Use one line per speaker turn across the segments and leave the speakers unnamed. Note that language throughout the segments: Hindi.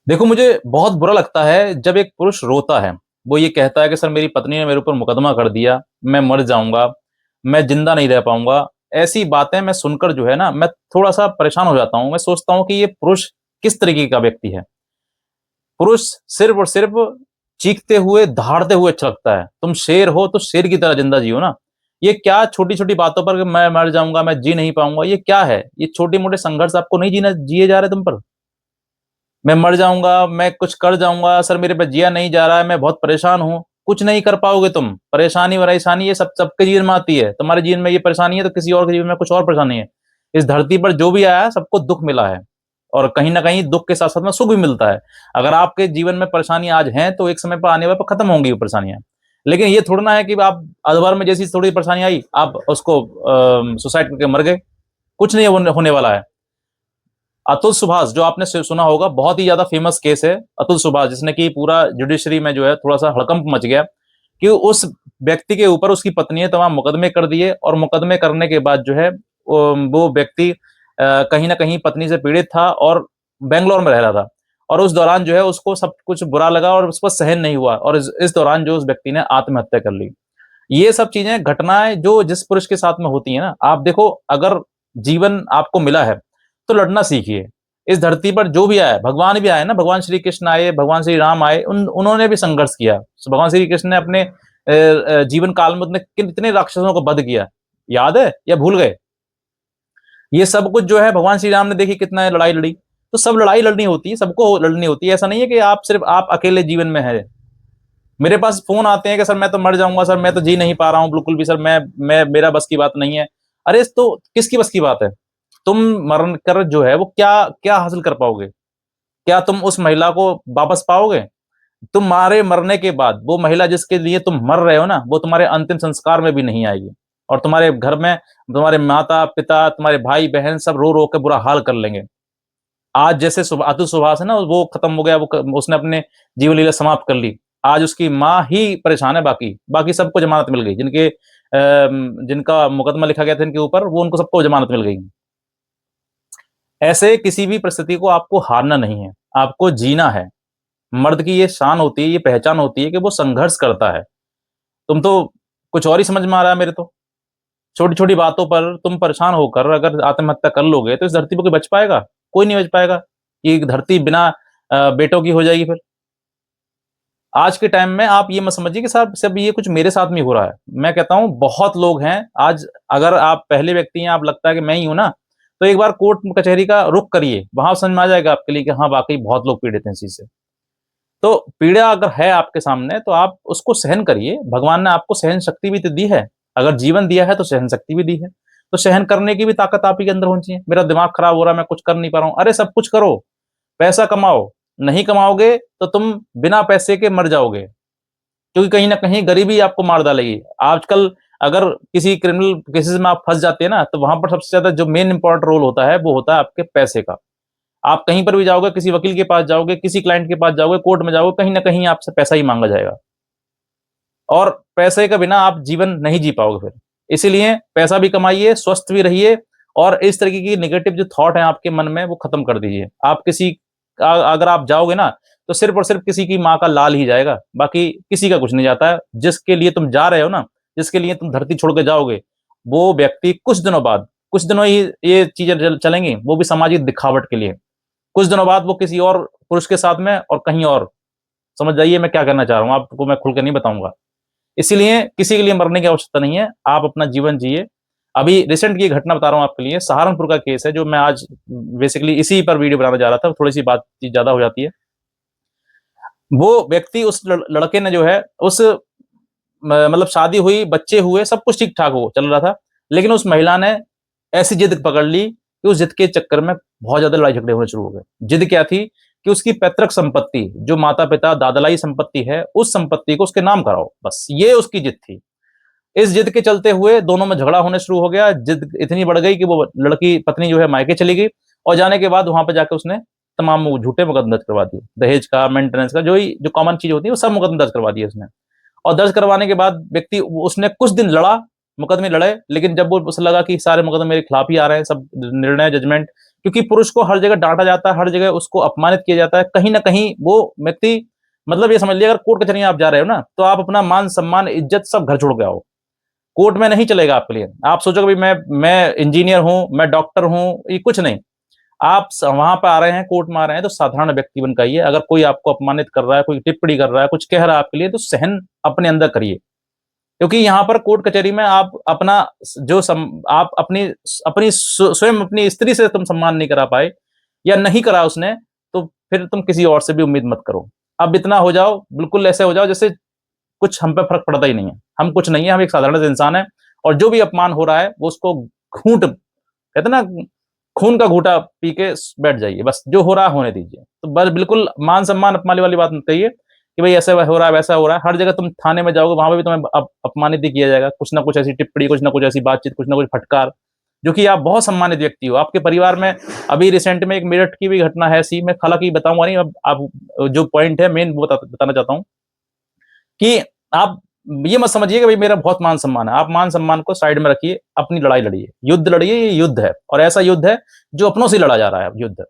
देखो, मुझे बहुत बुरा लगता है जब एक पुरुष रोता है। वो ये कहता है कि सर मेरी पत्नी ने मेरे ऊपर मुकदमा कर दिया, मैं मर जाऊँगा, मैं ज़िंदा नहीं रह पाऊँगा। ऐसी बातें मैं सुनकर जो है ना, मैं थोड़ा-सा परेशान हो जाता हूँ। मैं सोचता हूँ कि ये पुरुष किस तरीके का व्यक्ति है। पुरुष सिर्फ़ और सिर्फ़ चीखते हुए, दहाड़ते हुए अच्छा लगता है। तुम शेर हो तो शेर की तरह ज़िंदा जियो ना। ये क्या छोटी-छोटी बातों पर कि मैं मर जाऊँगा, मैं जी नहीं पाऊँगा, ये क्या है? ये छोटे-मोटे संघर्ष आपको नहीं जीना जिए जा रहे तुम पर? मैं मर जाऊँगा, मैं कुछ कर जाऊँगा, सर मेरे पे जिया नहीं जा रहा है, मैं बहुत परेशान हूँ। कुछ नहीं कर पाओगे तुम। परेशानी-वरेशानी ये सब सबके जीवन में आती है। तुम्हारे जीवन में ये परेशानी है तो किसी और के जीवन में कुछ और परेशानी है। इस धरती पर जो भी आया है सबको दुःख मिला है और कहीं न कहीं दुःख के साथ-साथ में सुख भी मिलता है। अगर आपके जीवन में परेशानी आज है तो एक समय पर आने पर खत्म होंगी वो परेशानियाँ। लेकिन ये थोड़ी ना है कि आप अधवार में जैसी थोड़ी परेशानी आई, आप उसको सुसाइड करके मर गए। कुछ नहीं होने होने वाला है। अतुल सुभाष जो आपने सुना होगा, बहुत ही ज्यादा फेमस केस है अतुल सुभाष, जिसने कि पूरा जुडिशरी में जो है थोड़ा सा हड़कंप मच गया कि उस व्यक्ति के ऊपर उसकी पत्नी ने तमाम मुकदमे कर दिए और मुकदमे करने के बाद जो है वो व्यक्ति कहीं ना कहीं पत्नी से पीड़ित था और बेंगलोर में रह रहा था। और उस दौरान जो है उसको सब कुछ बुरा लगा और उस पर सहन नहीं हुआ और इस दौरान जो उस व्यक्ति ने आत्महत्या कर ली। ये सब चीजें घटनाएं जो जिस पुरुष के साथ में होती है ना, आप देखो, अगर जीवन आपको मिला है तो लड़ना सीखिए। इस धरती पर जो भी आया है, भगवान भी आए ना, भगवान श्री कृष्ण आए, भगवान श्री राम आए, उन्होंने भी संघर्ष किया। भगवान श्री कृष्ण ने अपने जीवन काल में उतने कितने राक्षसों को वध किया, याद है या भूल गए? ये सब कुछ जो है भगवान श्री राम ने देखी कितना लड़ाई लड़ी। तो सब लड़ाई लड़नी होती है, सबको लड़नी होती है। ऐसा नहीं है कि आप सिर्फ आप अकेले जीवन में है। मेरे पास फ़ोन आते हैं कि सर मैं तो मर जाऊँगा, सर मैं तो जी नहीं पा रहा हूँ बिल्कुल भी, सर मैं मेरा बस की बात नहीं है। अरे तो किसकी बस की बात है? तुम मर कर जो है वो क्या क्या हासिल कर पाओगे? क्या तुम उस महिला को वापस पाओगे? तुम्हारे मरने के बाद वो महिला जिसके लिए तुम मर रहे हो ना, वो तुम्हारे अंतिम संस्कार में भी नहीं आएगी और तुम्हारे घर में तुम्हारे माता-पिता, तुम्हारे भाई-बहन सब रो-रो के बुरा हाल कर लेंगे। आज जैसे अतुल सुभाष है ना, वो खत्म हो गया, उसने अपने जीवन लीला समाप्त कर ली। आज उसकी माँ ही परेशान है, बाकी बाकी सबको जमानत मिल गई। जिनका मुकदमा लिखा गया था इनके ऊपर, वो उनको सबको जमानत मिल गई। ऐसे किसी भी परिस्थिति को आपको हारना नहीं है, आपको जीना है। मर्द की ये शान होती है, ये पहचान होती है कि वो संघर्ष करता है। तुम तो कुछ और ही समझ में आ रहा है मेरे तो। छोटी-छोटी बातों पर तुम परेशान होकर अगर आत्महत्या कर लोगे, तो इस धरती पे कोई बच पाएगा? कोई नहीं बच पाएगा। ये धरती बिना बेटों की हो जाएगी फिर। आज के टाइम में आप ये मत समझिए कि साहब सब ये कुछ मेरे साथ में ही हो रहा है। मैं कहता हूँ बहुत लोग हैं आज। अगर आप पहले व्यक्ति हैं, आप लगता है कि मैं ही हूँ ना, तो एक बार कोर्ट कचहरी का रुख करिए, वहाँ समझ में आ जाएगा आपके लिए कि हाँ, वाक़ई बहुत लोग पीड़ित हैं इस चीज़ से। तो पीड़ा अगर है आपके सामने तो आप उसको सहन करिए। भगवान ने आपको सहन शक्ति भी तो दी है। अगर जीवन दिया है तो सहन शक्ति भी दी है। तो सहन करने की भी ताकत आप ही के अंदर होनी चाहिए। मेरा दिमाग खराब हो रहा है, मैं कुछ कर नहीं पा रहा हूँ। अरे सब कुछ करो, पैसा कमाओ। नहीं कमाओगे तो तुम बिना पैसे के मर जाओगे। क्योंकि कहीं न कहीं गरीबी आपको मार डालेगी। आजकल अगर किसी क्रिमिनल केसेज़ में आप फँस जाते हैं ना, तो वहाँ पर सबसे ज़्यादा जो मेन इम्पोर्टेंट रोल होता है, वो होता है आपके पैसे का। आप कहीं पर भी जाओगे, किसी वकील के पास जाओगे, किसी क्लाइंट के पास जाओगे, कोर्ट में जाओगे, कहीं न कहीं आपसे पैसा ही माँगा जाएगा और पैसे के बिना आप जीवन नहीं जी पाओगे फिर। इसीलिए पैसा भी कमाइए, स्वस्थ भी रहिए और इस तरीके की नेगेटिव जो थॉट है आपके मन में, वो खत्म कर दीजिए। आप अगर आप जाओगे ना, तो सिर्फ़ और सिर्फ़ किसी की माँ का लाल ही जाएगा, बाकी किसी का कुछ नहीं जाता है। जिसके लिए तुम जा रहे हो ना, जिसके लिए तुम धरती छोड़ के जाओगे, वो व्यक्ति कुछ दिनों बाद, कुछ दिनों ही ये चीज़ें चलेंगी, वो भी सामाजिक दिखावट के लिए। कुछ दिनों बाद वो किसी और पुरुष के साथ में और कहीं और। समझ जाइए मैं क्या कहना चाह रहा हूँ, आपको मैं खुल के नहीं बताऊँगा। इसीलिए किसी के लिए मरने की आवश्यकता नहीं है, आप अपना जीवन जिए। अभी रिसेंट की एक घटना बता रहा हूँ आपके लिए, सहारनपुर का केस है जो मैं आज बेसिकली इसी पर वीडियो बनाने जा रहा था, थोड़ी-सी बातचीत ज़्यादा हो जाती है। वो व्यक्ति उस लड़के ने जो है उस मतलब शादी हुई, बच्चे हुए, सब कुछ ठीक-ठाक हो चल रहा था। लेकिन उस महिला ने ऐसी जिद पकड़ ली कि उस जिद के चक्कर में बहुत ज़्यादा लड़ाई-झगड़े होने शुरू हो गए। जिद क्या थी कि उसकी पैतृक संपत्ति, जो माता-पिता, दादा-लाई संपत्ति है, उस संपत्ति को उसके नाम कराओ, बस ये उसकी जिद थी। इस जिद के चलते हुए दोनों में झगड़ा होने शुरू हो गया। जिद इतनी बढ़ गई कि वो लड़की पत्नी जो है मायके चली गई और जाने के बाद वहाँ पे जाके उसने तमाम वो झूठे मुकदमे दर्ज करवा दिए। दहेज का, मेंटेनेंस का, जो कॉमन चीज़ होती है, वो सब मुकदमे दर्ज करवा दिए उसने। और दर्ज करवाने के बाद उसने कुछ दिन लड़ा, मुकदमे लड़े, लेकिन जब वो उसे लगा कि सारे मुकदमे मेरे खिलाफ ही आ रहे हैं, सब निर्णय जजमेंट क्योंकि पुरुष को हर जगह डांटा जाता है, हर जगह उसको अपमानित किया जाता है। कहीं ना कहीं वो व्यक्ति, मतलब ये समझ लिया, अगर कोर्ट कचहरी आप जा रहे हो ना, तो आप अपना मान सम्मान इज्जत सब घर छोड़ के आओ। कोर्ट में नहीं चलेगा आपके लिए। आप सोचोगे भाई मैं इंजीनियर हूं, मैं डॉक्टर हूं, ये कुछ नहीं। आप वहां पर आ रहे हैं, कोर्ट में आ रहे हैं, तो साधारण व्यक्ति बन के आइए। अगर कोई आपको अपमानित कर रहा है, कोई टिप्पणी कर रहा है, कुछ कह रहा है आपके लिए, तो सहन अपने अंदर करिए। क्योंकि यहाँ पर कोर्ट कचहरी में आप अपना आप अपनी अपनी स्वयं अपनी स्त्री से तुम सम्मान नहीं करा पाए, या नहीं करा उसने, तो फिर तुम किसी और से भी उम्मीद मत करो। अब इतना हो जाओ, बिल्कुल ऐसे हो जाओ जैसे कुछ हम पे फर्क पड़ता ही नहीं है। हम कुछ नहीं है, हम एक साधारण से इंसान है, और जो भी अपमान हो रहा है वो उसको घूंट, कहते ना, खून का घूंटा पी के बैठ जाइए, बस जो हो रहा है होने दीजिए। तो बस बिल्कुल मान सम्मान अपमाने वाली बात मत कहिए कि भाई ऐसा हो रहा है, वैसा हो रहा है। हर जगह तुम थाने में जाओगे, वहां पे भी तुम्हें अपमानित ही किया जाएगा। कुछ ना कुछ ऐसी टिप्पणी, कुछ ना कुछ ऐसी बातचीत, कुछ ना कुछ फटकार, जो कि आप बहुत सम्मानित व्यक्ति हो आपके परिवार में। अभी रिसेंट में एक मेरठ की भी घटना है ऐसी, मैं हालांकि बताऊंगा नहीं। अब आप जो पॉइंट है मेन वो बताना चाहता हूँ कि आप ये मत समझिए कि भाई मेरा बहुत मान सम्मान है। आप मान सम्मान को साइड में रखिए, अपनी लड़ाई लड़िए, युद्ध लड़िए। ये युद्ध है, और ऐसा युद्ध है जो अपनों से लड़ा जा रहा है युद्ध।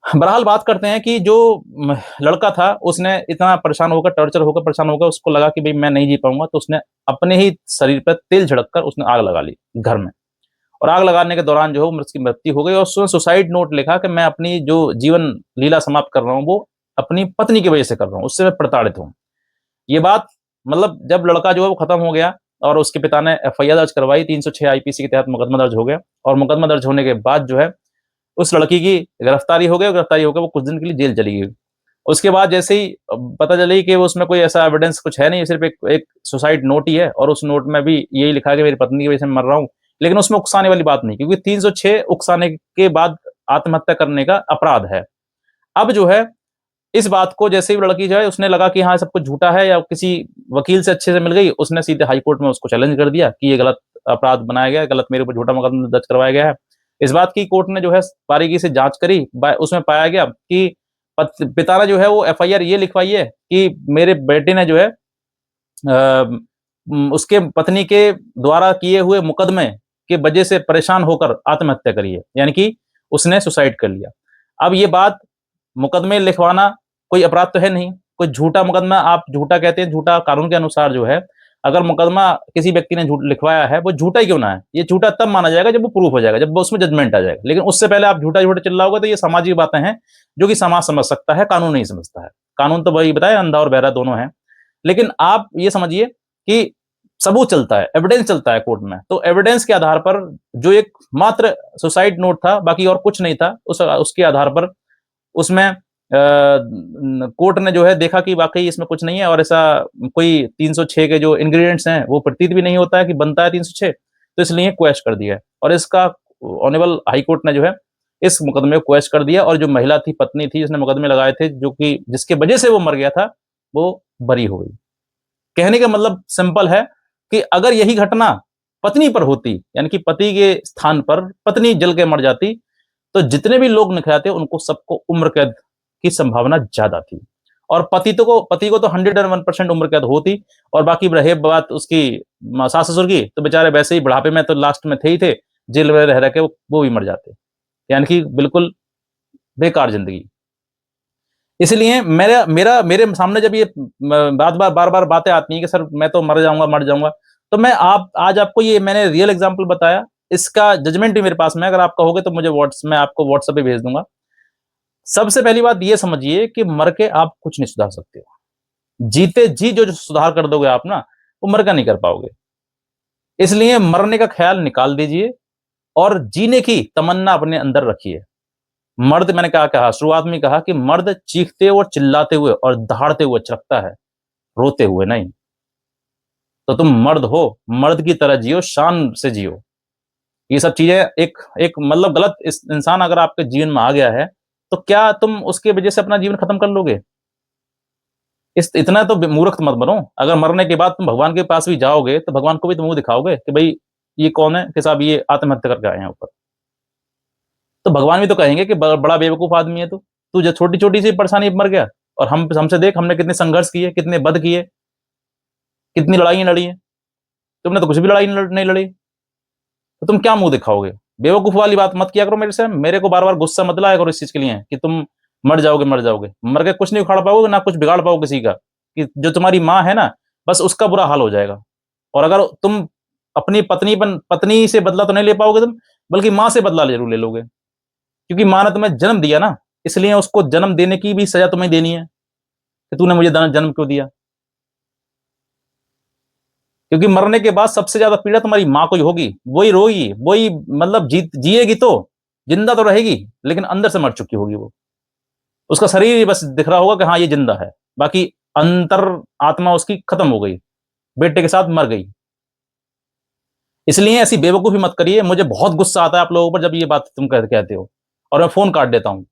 बहरहाल बात करते हैं कि जो लड़का था, उसने इतना परेशान होकर, टॉर्चर होकर, परेशान होकर, उसको लगा कि भाई मैं नहीं जी पाऊंगा, तो उसने अपने ही शरीर पर तेल छिड़क कर उसने आग लगा ली घर में। और आग लगाने के दौरान जो है उसकी मृत्यु हो गई। और उसने सुसाइड नोट लिखा कि मैं अपनी जो जीवन लीला समाप्त कर रहा हूँ वो अपनी पत्नी की वजह से कर रहा हूँ, उससे मैं प्रताड़ित हूँ। ये बात, मतलब जब लड़का जो है वो खत्म हो गया, और उसके पिता ने एफआईआर दर्ज करवाई, 306 आईपीसी के तहत मुकदमा दर्ज हो गया। और मुकदमा दर्ज होने के बाद जो है उस लड़की की गिरफ्तारी हो गई, और गिरफ्तारी होकर वो कुछ दिन के लिए जेल चली गई। उसके बाद जैसे ही पता चली कि उसमें कोई ऐसा एविडेंस कुछ है नहीं, सिर्फ एक सुसाइड नोट ही है, और उस नोट में भी यही लिखा है कि मेरी पत्नी की वजह से मैं मर रहा हूँ। लेकिन उसमें उकसाने वाली बात नहीं, क्योंकि 306 उकसाने के बाद आत्महत्या करने का अपराध है। अब जो है इस बात को जैसे ही लड़की जो है उसने लगा कि हाँ सब कुछ झूठा है, या किसी वकील से अच्छे से मिल गई, उसने सीधे हाई कोर्ट में उसको चैलेंज कर दिया कि ये गलत अपराध बनाया गया है, गलत मेरे ऊपर झूठा मुकदमा दर्ज करवाया गया है। इस बात की कोर्ट ने जो है बारीकी से जांच करी। उसमें पाया गया कि पिता ने जो है वो एफआईआर ये लिखवाई है कि मेरे बेटे ने जो है उसके पत्नी के द्वारा किए हुए मुकदमे के वजह से परेशान होकर आत्महत्या करी है, यानी कि उसने सुसाइड कर लिया। अब ये बात, मुकदमे लिखवाना कोई अपराध तो है नहीं, कोई झूठा मुकदमा आप झूठा कहते हैं, झूठा कानून के अनुसार जो है, अगर मुकदमा किसी व्यक्ति ने झूठ लिखवाया है, वो झूठा ही क्यों ना है, ये झूठा तब माना जाएगा जब वो प्रूफ हो जाएगा, जब उसमें जजमेंट आ जाएगा। लेकिन उससे पहले आप झूठा झूठा चिल्लाओगे, तो ये सामाजिक बातें हैं जो कि समाज समझ सकता है, कानून नहीं समझता है। कानून तो वही बताया, अंधा और बहरा दोनों है। लेकिन आप ये समझिए कि सबूत चलता है, एविडेंस चलता है कोर्ट में, तो एविडेंस के आधार पर जो एक मात्र सुसाइड नोट था, बाकी और कुछ नहीं था, उसके आधार पर उसमें कोर्ट ने जो है देखा कि वाकई इसमें कुछ नहीं है, और ऐसा कोई 306 के जो इंग्रेडिएंट्स हैं वो प्रतीत भी नहीं होता है कि बनता है 306, तो इसलिए क्वैश कर दिया है। और इसका ऑनरेबल हाई कोर्ट ने जो है इस मुकदमे को क्वैश कर दिया, और जो महिला थी, पत्नी थी, जिसने मुकदमे लगाए थे, जो कि जिसके वजह से वो मर गया था, वो बरी हो गई। कहने का मतलब सिंपल है कि अगर यही घटना पत्नी पर होती, यानी कि पति के स्थान पर पत्नी जल के मर जाती, तो जितने भी लोग निकलाते उनको सबको उम्र कैद की संभावना ज्यादा थी। और पति को तो 101% उम्र कैद होती। और बाकी रहे बात उसकी सास ससुर की, तो बेचारे वैसे ही बुढ़ापे में तो लास्ट में थे ही थे, जेल में रह रह के वो भी मर जाते। यानी कि बिल्कुल बेकार जिंदगी। इसलिए मेरा मेरा मेरे सामने जब ये बार बार बातें आती हैं कि सर मैं तो मर जाऊंगा, तो मैं आप आज आपको ये मैंने रियल एग्जांपल बताया, इसका जजमेंट भी मेरे पास में, अगर आप कहोगे तो मुझे मैं आपको व्हाट्सएप पे भेज दूंगा। सबसे पहली बात ये समझिए कि मर के आप कुछ नहीं सुधार सकते हो। जीते जी जो सुधार कर दोगे आप ना, वो मर का नहीं कर पाओगे। इसलिए मरने का ख्याल निकाल दीजिए, और जीने की तमन्ना अपने अंदर रखिए। मर्द, मैंने क्या कहा शुरुआत में, कहा कि मर्द चीखते और चिल्लाते हुए और दहाड़ते हुए अच्छा लगता है, रोते हुए नहीं। तो तुम मर्द हो, मर्द की तरह जियो, शान से जियो। ये सब चीजें एक एक मतलब गलत इंसान अगर आपके जीवन में आ गया है, तो क्या तुम उसके वजह से अपना जीवन खत्म कर लोगे? इस इतना तो मूर्ख मत बनो। अगर मरने के बाद तुम भगवान के पास भी जाओगे, तो भगवान को भी तुम मुंह दिखाओगे कि भाई ये कौन है कि साहब ये आत्महत्या करके आए हैं ऊपर। तो भगवान भी तो कहेंगे कि बड़ा बेवकूफ आदमी है तू जो छोटी छोटी सी परेशानी मर गया। और हमसे देख, हमने कितने संघर्ष किए, कितने वध किए, कितनी लड़ाई लड़ी है। तुमने तो कुछ भी लड़ाई नहीं लड़ी, तो तुम क्या मुंह दिखाओगे? बेवकूफ वाली बात मत किया करो मेरे से, मेरे को बार बार गुस्सा मत लाया करो इस चीज के लिए कि तुम मर जाओगे मर जाओगे। मर के कुछ नहीं उखाड़ पाओगे, ना कुछ बिगाड़ पाओगे किसी का। कि जो तुम्हारी माँ है ना, बस उसका बुरा हाल हो जाएगा। और अगर तुम अपनी पत्नी से बदला तो नहीं ले पाओगे तुम, बल्कि माँ से बदला जरूर ले लोगे। क्योंकि माँ ने तुम्हें जन्म दिया ना, इसलिए उसको जन्म देने की भी सजा तुम्हें देनी है कि तूने मुझे जन्म क्यों दिया। क्योंकि मरने के बाद सबसे ज्यादा पीड़ा तुम्हारी माँ को ही होगी, वही रोगी, वही मतलब जिएगी तो, जिंदा तो रहेगी लेकिन अंदर से मर चुकी होगी वो। उसका शरीर ही बस दिख रहा होगा कि हाँ ये जिंदा है, बाकी अंतर आत्मा उसकी खत्म हो गई, बेटे के साथ मर गई। इसलिए ऐसी बेवकूफी मत करिए। मुझे बहुत गुस्सा आता है आप लोगों पर जब ये बात तुम कहते हो, और मैं फोन काट देता हूं।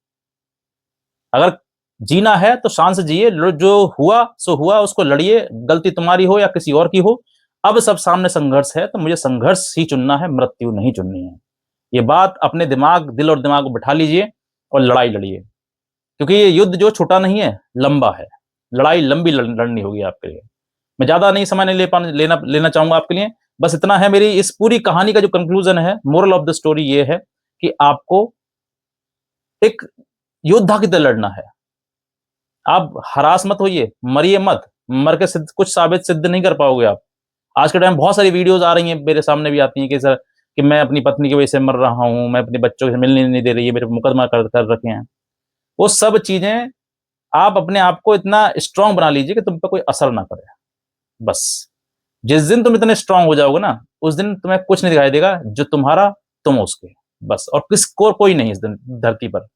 अगर जीना है तो शान से जिए, जो हुआ सो हुआ, उसको लड़िए, गलती तुम्हारी हो या किसी और की हो। अब सब सामने संघर्ष है, तो मुझे संघर्ष ही चुनना है, मृत्यु नहीं चुननी है। ये बात अपने दिल और दिमाग को बिठा लीजिए और लड़ाई लड़िए। क्योंकि ये युद्ध जो छोटा नहीं है, लंबा है। लड़ाई लंबी लड़नी होगी आपके लिए। मैं ज्यादा नहीं समय नहीं लेना चाहूंगा आपके लिए। बस इतना है, मेरी इस पूरी कहानी का जो कंक्लूजन है, मोरल ऑफ द स्टोरी ये है कि आपको एक योद्धा की तरह लड़ना है। आप हरास मत होइए, मरिए मत। मर के कुछ सिद्ध नहीं कर पाओगे आप। आज के टाइम बहुत सारी वीडियोस आ रही हैं, मेरे सामने भी आती हैं कि सर कि मैं अपनी पत्नी की वजह से मर रहा हूं, मैं अपने बच्चों से मिलने नहीं दे रही है, मेरे पे मुकदमा कर रखे हैं। वो सब चीजें आप अपने आप को इतना स्ट्रांग बना लीजिए कि तुम पे कोई असर ना करे। बस जिस दिन तुम इतने स्ट्रांग हो जाओगे ना, उस दिन तुम्हें कुछ नहीं दिखाई देगा, जो तुम्हारा तुम उसके। बस, और कोई नहीं इस दिन धरती पर।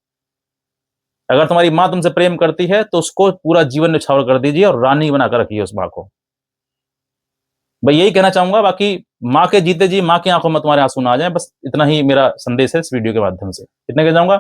अगर तुम्हारी माँ तुमसे प्रेम करती है तो उसको पूरा जीवन निछावर कर दीजिए और रानी बनाकर रखिए उस माँ को। भाई यही कहना चाहूंगा। बाकी माँ के जीते जी माँ की आंखों में तुम्हारे आंसू ना आ जाए, बस इतना ही मेरा संदेश है इस वीडियो के माध्यम से। इतना कहना चाहूंगा।